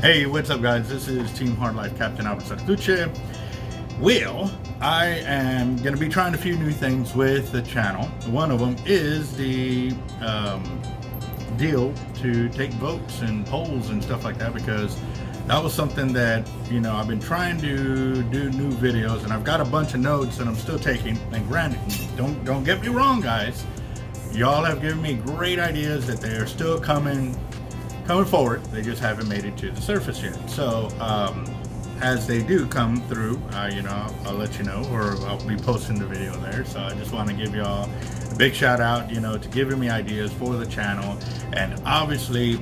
Hey, what's up guys? This is Team Hard Life Captain Alberto Zertuche. Well, I am going to be trying a few new things with the channel. One of them is the deal to take votes and polls and stuff like that, because that was something that, you know, I've been trying to do new videos, and I've got a bunch of notes and I'm still taking. And granted, don't get me wrong guys, y'all have given me great ideas that they are still coming forward. They just haven't made it to the surface yet. So as they do come through, you know, I'll let you know, or I'll be posting the video there. So I just want to give y'all a big shout out, you know, to giving me ideas for the channel. And obviously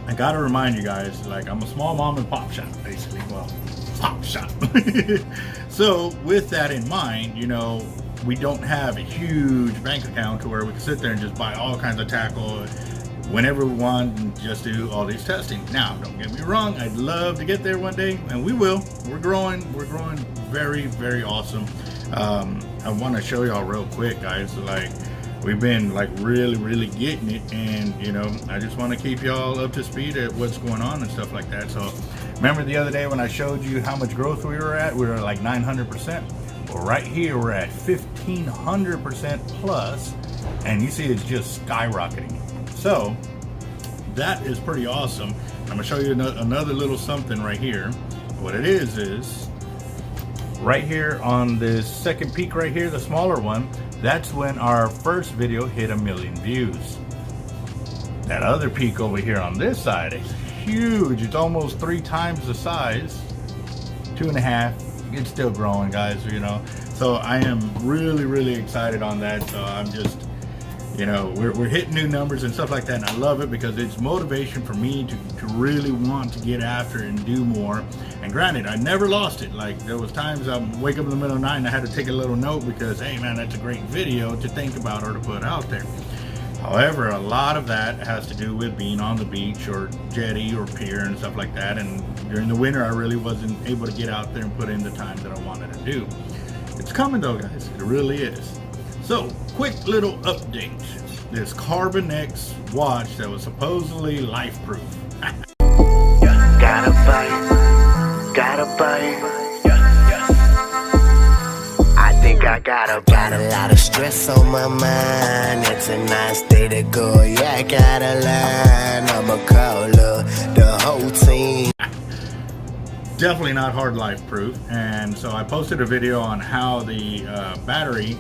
I gotta remind you guys, like, I'm a small mom and pop shop, basically. Well, pop shop. So with that in mind, you know, we don't have a huge bank account to where we can sit there and just buy all kinds of tackle whenever we want and just do all these testing. Now, don't get me wrong, I'd love to get there one day, and we will. We're growing very, very awesome. I want to show y'all real quick guys, like, we've been like really getting it, and you know, I just want to keep y'all up to speed at what's going on and stuff like that. So remember the other day when I showed you how much growth we were at? We were like 900%. Well, right here we're at 1500% plus, and you see it's just skyrocketing. So that is pretty awesome. I'm gonna show you another little something right here. What it is right here on this second peak right here, the smaller one, that's when our first video hit 1 million views. That other peak over here on this side is huge. It's almost 3 times the size, 2.5. It's still growing guys, you know. So I am really excited on that. So I'm just, you know, we're hitting new numbers and stuff like that, and I love it because it's motivation for me to really want to get after and do more. And granted, I never lost it. Like, there was times I wake up in the middle of the night and I had to take a little note because, hey man, that's a great video to think about or to put out there. However, a lot of that has to do with being on the beach or jetty or pier and stuff like that. And during the winter, I really wasn't able to get out there and put in the time that I wanted to do. It's coming though, guys. It really is. So, quick little update. This CarbonX watch that was supposedly life-proof. Gotta buy it. I think I got a lot of stress on my mind. It's a nice day to go. Yeah, I gotta learn. I'ma call the whole team. Definitely not hard life-proof. And so I posted a video on how the battery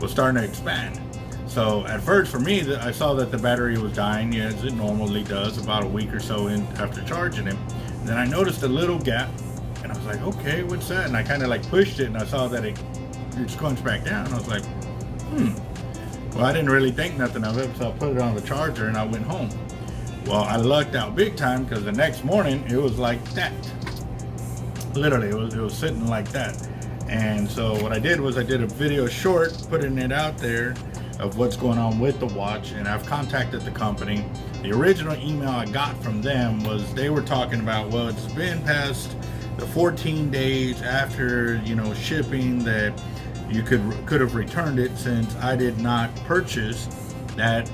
was starting to expand. So at first for me, I saw that the battery was dying, as it normally does, about a week or so in after charging it. And then I noticed a little gap, and I was like, okay, what's that? And I kind of like pushed it, and I saw that it squunched back down. And I was like, well, I didn't really think nothing of it, so I put it on the charger and I went home. Well, I lucked out big time, because the next morning it was like that. Literally, it was sitting like that. And so what I did was I did a video short, putting it out there of what's going on with the watch, and I've contacted the company. The original email I got from them was they were talking about, well, it's been past the 14 days after, you know, shipping that you could have returned it, since I did not purchase that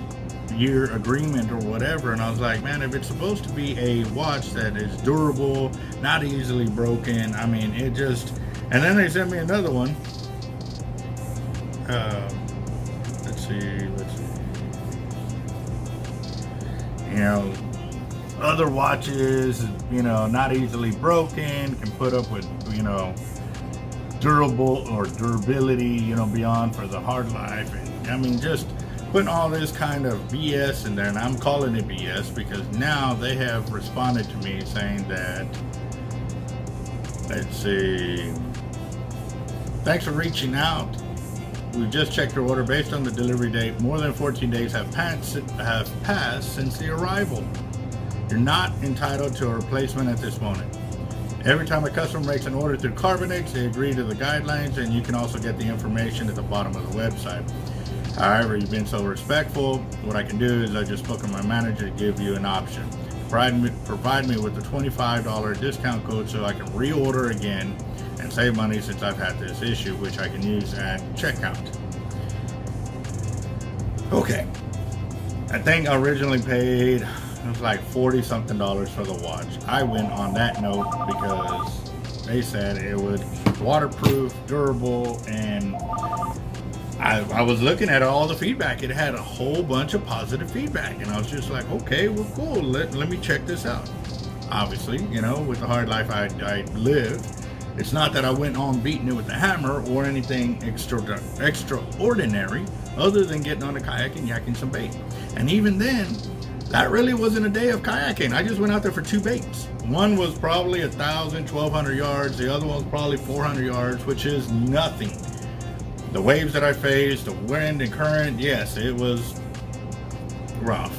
year agreement or whatever. And I was like, man, if it's supposed to be a watch that is durable, not easily broken, I mean, it just. And then they sent me another one. Let's see. You know, other watches, you know, not easily broken, can put up with, you know, durable or durability, you know, beyond for the hard life. And I mean, just putting all this kind of BS in there, and I'm calling it BS because now they have responded to me saying that, let's see, thanks for reaching out. We've just checked your order. Based on the delivery date, more than 14 days have passed since the arrival. You're not entitled to a replacement at this moment. Every time a customer makes an order through CarbonX, they agree to the guidelines, and you can also get the information at the bottom of the website. However, you've been so respectful. What I can do is I just spoke to my manager to give you an option. Provide me with a $25 discount code so I can reorder again and save money, since I've had this issue, which I can use at checkout. Okay, I think I originally paid It was like 40 something dollars for the watch. I went on that note because they said it was waterproof, durable, and I was looking at all the feedback. It had a whole bunch of positive feedback, and I was just like, okay, well, cool. Let me check this out. Obviously, you know, with the hard life I live, it's not that I went on beating it with a hammer or anything extraordinary, other than getting on a kayak and yakking some bait. And even then, that really wasn't a day of kayaking. I just went out there for 2 baits. One was probably 1,000, 1,200 yards. The other one was probably 400 yards, which is nothing. The waves that I faced, the wind and current, yes, it was rough.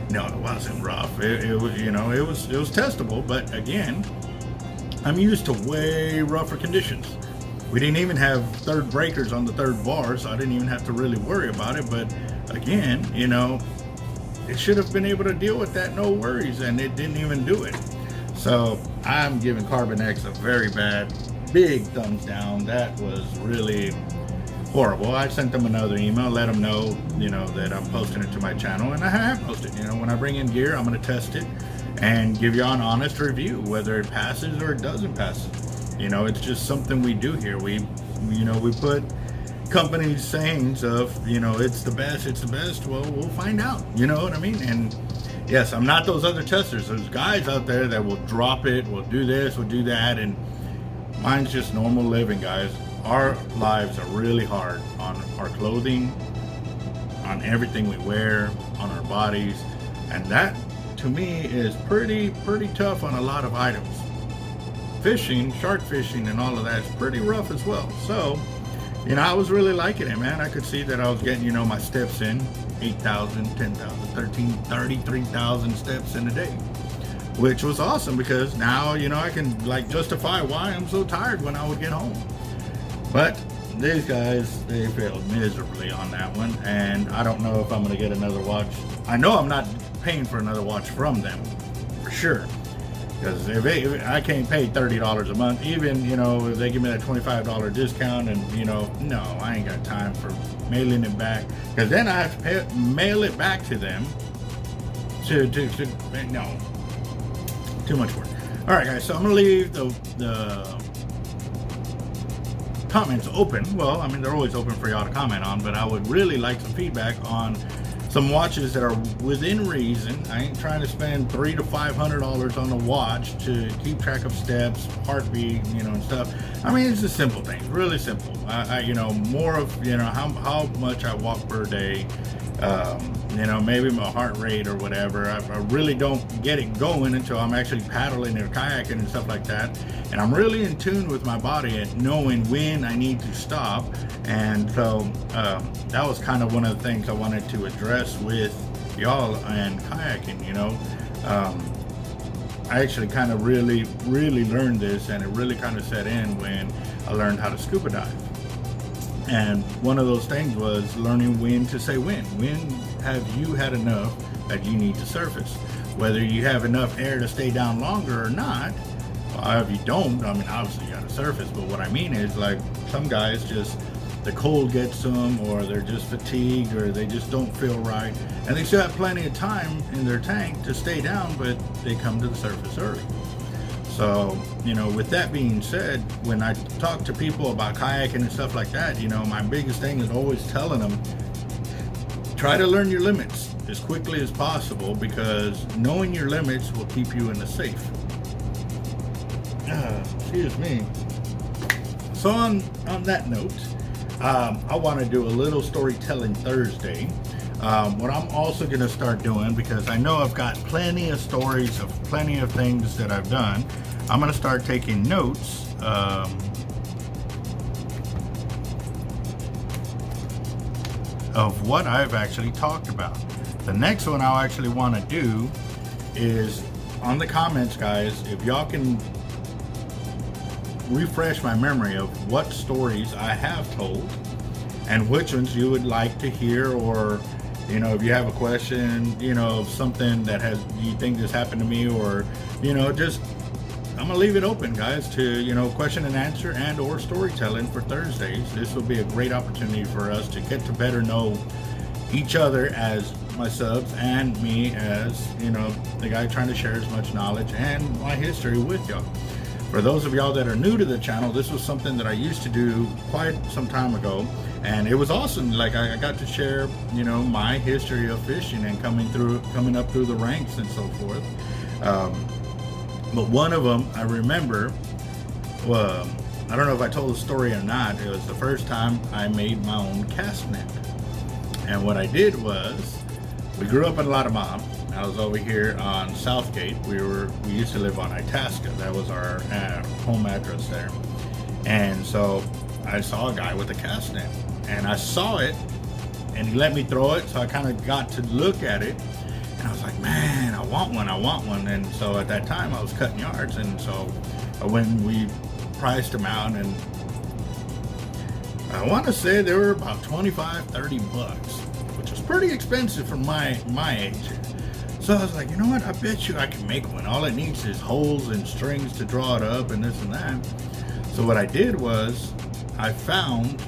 No, it wasn't rough. It was, you know, it was testable. But again, I'm used to way rougher conditions. We didn't even have third breakers on the third bar, so I didn't even have to really worry about it. But again, you know, it should have been able to deal with that, no worries, and it didn't even do it. So I'm giving CarbonX a very bad, big thumbs down. That was really horrible. I sent them another email, let them know, you know, that I'm posting it to my channel, and I have posted. You know, when I bring in gear, I'm going to test it and give you an honest review, whether it passes or it doesn't pass. You know, it's just something we do here. We put companies' sayings of, you know, it's the best. Well, we'll find out. You know what I mean? And yes, I'm not those other testers. There's guys out there that will drop it, will do this, will do that, and mine's just normal living, guys. Our lives are really hard on our clothing, on everything we wear, on our bodies, and that to me is pretty tough on a lot of items. Fishing, shark fishing and all of that is pretty rough as well. So, you know, I was really liking it, man. I could see that I was getting, you know, my steps in, 8,000, 10,000, 13, 33,000 steps in a day, which was awesome because now, you know, I can like justify why I'm so tired when I would get home. But these guys, they failed miserably on that one, and I don't know if I'm going to get another watch. I know I'm not paying for another watch from them, for sure. Because if I can't pay $30 a month, even, you know, if they give me that $25 discount, and, you know, no, I ain't got time for mailing it back. Because then I have to mail it back to them no, too much work. All right, guys, so I'm going to leave the comments open. Well, I mean, they're always open for y'all to comment on, but I would really like some feedback on some watches that are within reason. I ain't trying to spend $300 to $500 on a watch to keep track of steps, heartbeat, you know, and stuff. I mean, it's just simple things, really simple. You know, more of, you know, how much I walk per day, you know, maybe my heart rate or whatever. I really don't get it going until I'm actually paddling or kayaking and stuff like that. And I'm really in tune with my body at knowing when I need to stop. And so that was kind of one of the things I wanted to address with y'all and kayaking, you know. I actually kind of really learned this, and it really kind of set in when I learned how to scuba dive. And one of those things was learning when to say when. When have you had enough that you need to surface? Whether you have enough air to stay down longer or not. Well, if you don't, I mean, obviously you got to surface. But what I mean is, like, some guys just, the cold gets them, or they're just fatigued, or they just don't feel right. And they still have plenty of time in their tank to stay down, but they come to the surface early. So, you know, with that being said, when I talk to people about kayaking and stuff like that, you know, my biggest thing is always telling them, try to learn your limits as quickly as possible, because knowing your limits will keep you in the safe. Excuse me. So on that note, I want to do a little storytelling Thursday. What I'm also going to start doing, because I know I've got plenty of stories of plenty of things that I've done, I'm going to start taking notes of what I've actually talked about. The next one I'll actually want to do is on the comments, guys, if y'all can refresh my memory of what stories I have told and which ones you would like to hear, or, you know, if you have a question, you know, something that you think this happened to me, or, you know, just, I'm gonna leave it open, guys, to, you know, question and answer and or storytelling for Thursdays. This will be a great opportunity for us to get to better know each other as my subs and me as, you know, the guy trying to share as much knowledge and my history with y'all. For those of y'all that are new to the channel, this was something that I used to do quite some time ago, and it was awesome. Like I got to share, you know, my history of fishing and coming up through the ranks and so forth. But one of them I remember, I don't know if I told the story or not. It was the first time I made my own cast net. And what I did was, we grew up in Latamam. I was over here on Southgate. We used to live on Itasca. That was our home address there. And so I saw a guy with a cast net, and I saw it, and he let me throw it. So I kind of got to look at it, and I was like, man, I want one. And so at that time I was cutting yards, and so when we priced them out, and I want to say they were about 25-30 bucks, which was pretty expensive for my age. So I was like, you know what, I bet you I can make one. All it needs is holes and strings to draw it up and this and that. So what I did was I found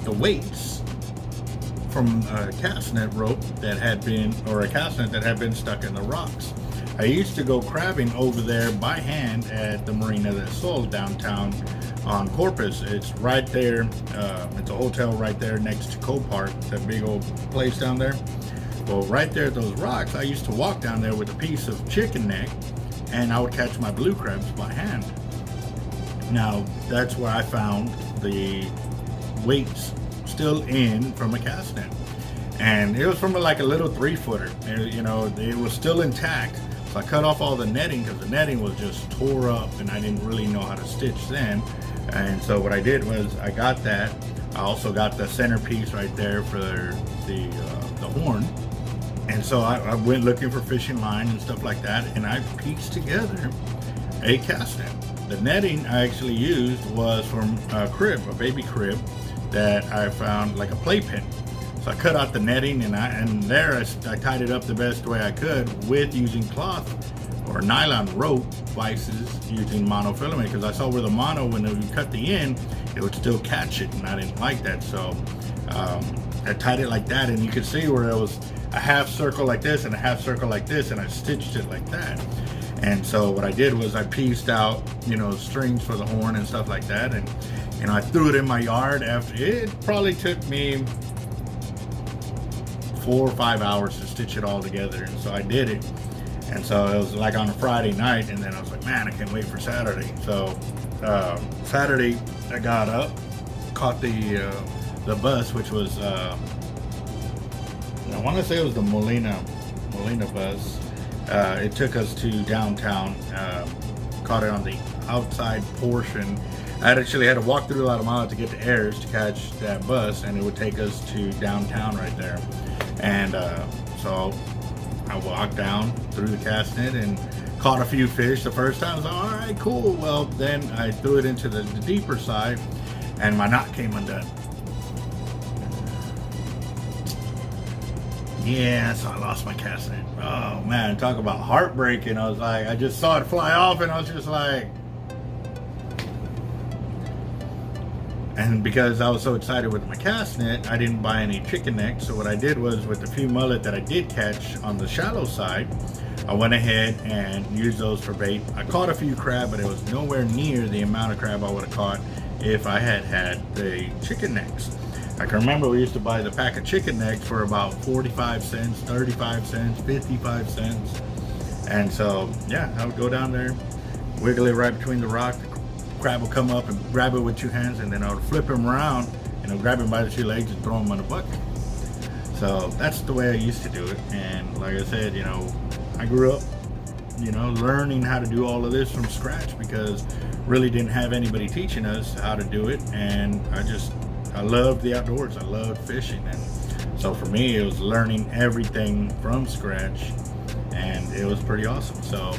the weights from a cast net rope that had been, or a cast net that had been stuck in the rocks. I used to go crabbing over there by hand at the Marina del Sol downtown on Corpus. It's right there. It's a hotel right there next to Copart, that big old place down there. Well, right there at those rocks, I used to walk down there with a piece of chicken neck, and I would catch my blue crabs by hand. Now, that's where I found the weights still in from a cast net. And it was from like a little 3-footer. You know, it was still intact. So I cut off all the netting because the netting was just tore up, and I didn't really know how to stitch then. And so what I did was I got that. I also got the centerpiece right there for the horn. And so I went looking for fishing line and stuff like that, and I pieced together a cast net. The netting I actually used was from a crib, a baby crib that I found, like a playpen. So I cut out the netting, and I tied it up the best way I could with using cloth or nylon rope vices using monofilament, because I saw where the mono, when you cut the end, it would still catch it, and I didn't like that. So I tied it like that, and you could see where it was a half circle like this and a half circle like this, and I stitched it like that. And so what I did was I pieced out, you know, strings for the horn and stuff like that, and you know, I threw it in my yard. After it probably took me 4 or 5 hours to stitch it all together, and so I did it. And so it was like on a Friday night, and then I was like, man, I can't wait for Saturday. So Saturday I got up, caught the bus, which was I want to say it was the Molina bus. It took us to downtown. Caught it on the outside portion. I actually had to walk through a lot of miles to get to Ayers to catch that bus, and it would take us to downtown right there. And so I walked down through the cast net and caught a few fish. The first time I was like, all right, cool. Well, then I threw it into the deeper side, and my knot came undone. Yeah, so I lost my cast net. Oh man, talk about heartbreaking. I was like, I just saw it fly off, and I was just like, and because I was so excited with my cast net, I didn't buy any chicken neck. So what I did was, with the few mullet that I did catch on the shallow side, I went ahead and used those for bait. I caught a few crab, but it was nowhere near the amount of crab I would have caught if I had had the chicken necks. I can remember we used to buy the pack of chicken necks for about 45 cents, 35 cents, 55 cents. And so, yeah, I would go down there, wiggle it right between the rock. The crab will come up and grab it with 2 hands, and then I would flip him around, you know, grab him by the 2 legs and throw him on the bucket. So that's the way I used to do it. And like I said, you know, I grew up, you know, learning how to do all of this from scratch, because really didn't have anybody teaching us how to do it. And I loved the outdoors. I loved fishing, and so for me it was learning everything from scratch, and it was pretty awesome. So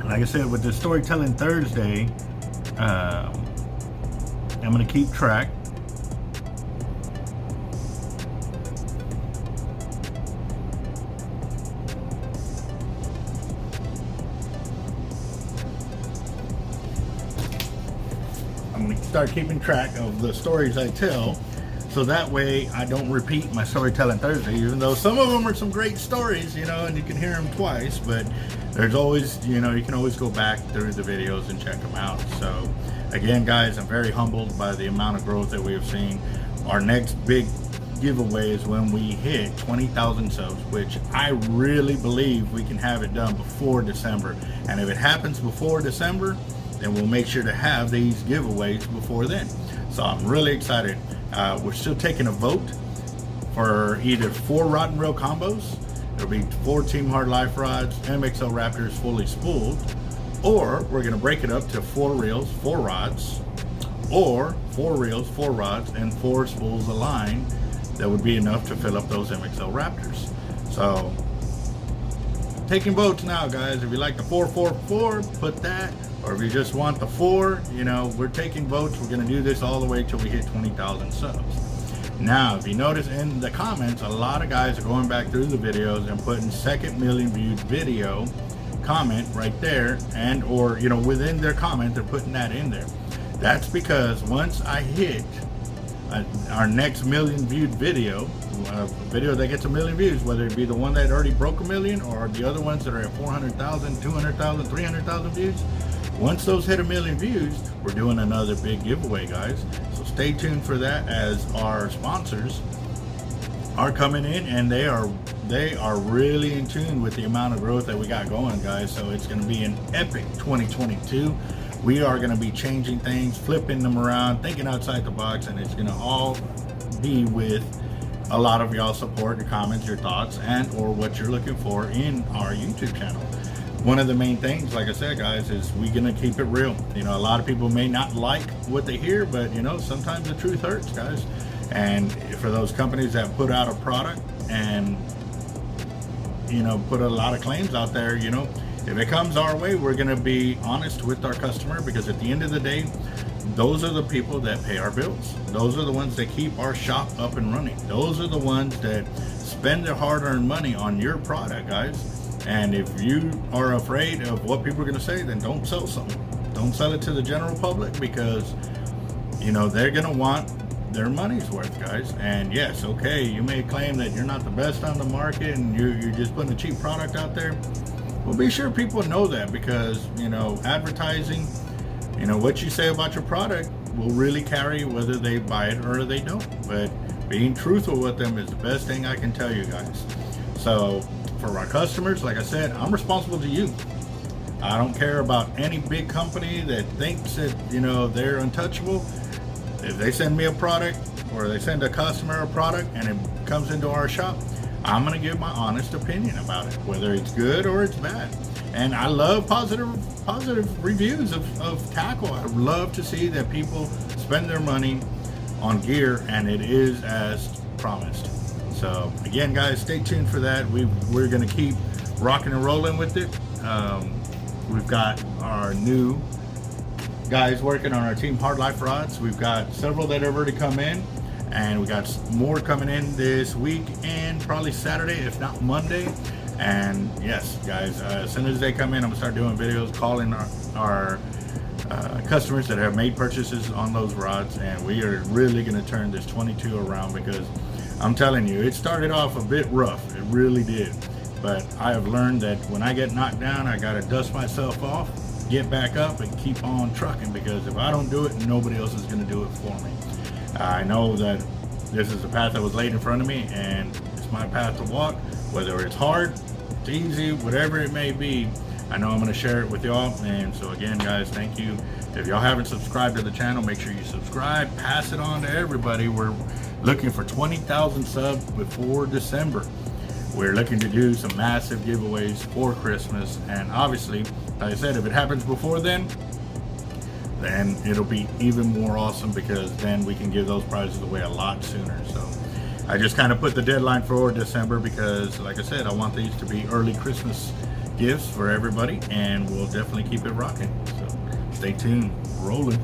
like I said, with the Storytelling Thursday, I'm going to keep track. I'm going to start keeping track of the stories I tell. So that way I don't repeat my Storytelling Thursday, even though some of them are some great stories, you know, and you can hear them twice, but there's always, you know, you can always go back through the videos and check them out. So again, guys, I'm very humbled by the amount of growth that we have seen. Our next big giveaway is when we hit 20,000 subs, which I really believe we can have it done before December. And if it happens before December, then we'll make sure to have these giveaways before then. So I'm really excited. We're still taking a vote for either 4 rod and reel combos. It'll be 4 Team Hard Life rods, MXL Raptors fully spooled, or we're gonna break it up to 4 reels, 4 rods, or 4 reels, 4 rods, and 4 spools of line. That would be enough to fill up those MXL Raptors. So taking votes now, guys. If you like the 444, put that. Or if you just want the 4, you know, we're taking votes. We're gonna do this all the way till we hit 20,000 subs. Now, if you notice in the comments, a lot of guys are going back through the videos and putting second million viewed video comment right there, and or, you know, within their comment, they're putting that in there. That's because once I hit our next million viewed video, a video that gets 1 million views, whether it be the one that already broke 1 million or the other ones that are at 400,000, 200,000, 300,000 views, once those hit 1 million views, we're doing another big giveaway, guys. So stay tuned for that, as our sponsors are coming in and they are really in tune with the amount of growth that we got going, guys. So it's going to be an epic 2022. We are going to be changing things, flipping them around, thinking outside the box, and it's going to all be with a lot of y'all support, your comments, your thoughts, and or what you're looking for in our YouTube channel. One of the main things, like I said, guys, is we're going to keep it real. You know, a lot of people may not like what they hear, but, you know, sometimes the truth hurts, guys. And for those companies that put out a product and, you know, put a lot of claims out there, you know, if it comes our way, we're going to be honest with our customer, because at the end of the day, those are the people that pay our bills. Those are the ones that keep our shop up and running. Those are the ones that spend their hard-earned money on your product, guys. And if you are afraid of what people are going to say, then don't sell something. Don't sell it to the general public, because, you know, they're going to want their money's worth, guys. And yes, okay, you may claim that you're not the best on the market and you're just putting a cheap product out there. Well, be sure people know that, because, you know, advertising, you know, what you say about your product will really carry whether they buy it or they don't. But being truthful with them is the best thing I can tell you guys. So for our customers, like I said, I'm responsible to you. I don't care about any big company that thinks that, you know, they're untouchable. If they send me a product, or they send a customer a product and it comes into our shop, I'm going to give my honest opinion about it, whether it's good or it's bad. And I love positive reviews of tackle. I love to see that people spend their money on gear and it is as promised. So again, guys, stay tuned for that. We're going to keep rocking and rolling with it. We've got our new guys working on our Team Hard Life rods. We've got several that have already come in, and we got more coming in this week and probably Saturday, if not Monday. And yes, guys, as soon as they come in, I'm gonna start doing videos calling our customers that have made purchases on those rods, and we are really gonna turn this 22 around, because I'm telling you, it started off a bit rough. It really did. But I have learned that when I get knocked down, I gotta dust myself off, get back up, and keep on trucking, because if I don't do it, nobody else is gonna do it for me. I know that this is the path that was laid in front of me, and it's my path to walk. Whether it's hard, it's easy, whatever it may be, I know I'm going to share it with y'all. And so again, guys, thank you. If y'all haven't subscribed to the channel, make sure you subscribe, pass it on to everybody. We're looking for 20,000 subs before December. We're looking to do some massive giveaways for Christmas, and obviously, like I said, if it happens before then it'll be even more awesome, because then we can give those prizes away a lot sooner. So I just kind of put the deadline for December, because like I said, I want these to be early Christmas gifts for everybody, and we'll definitely keep it rocking. So stay tuned, rolling.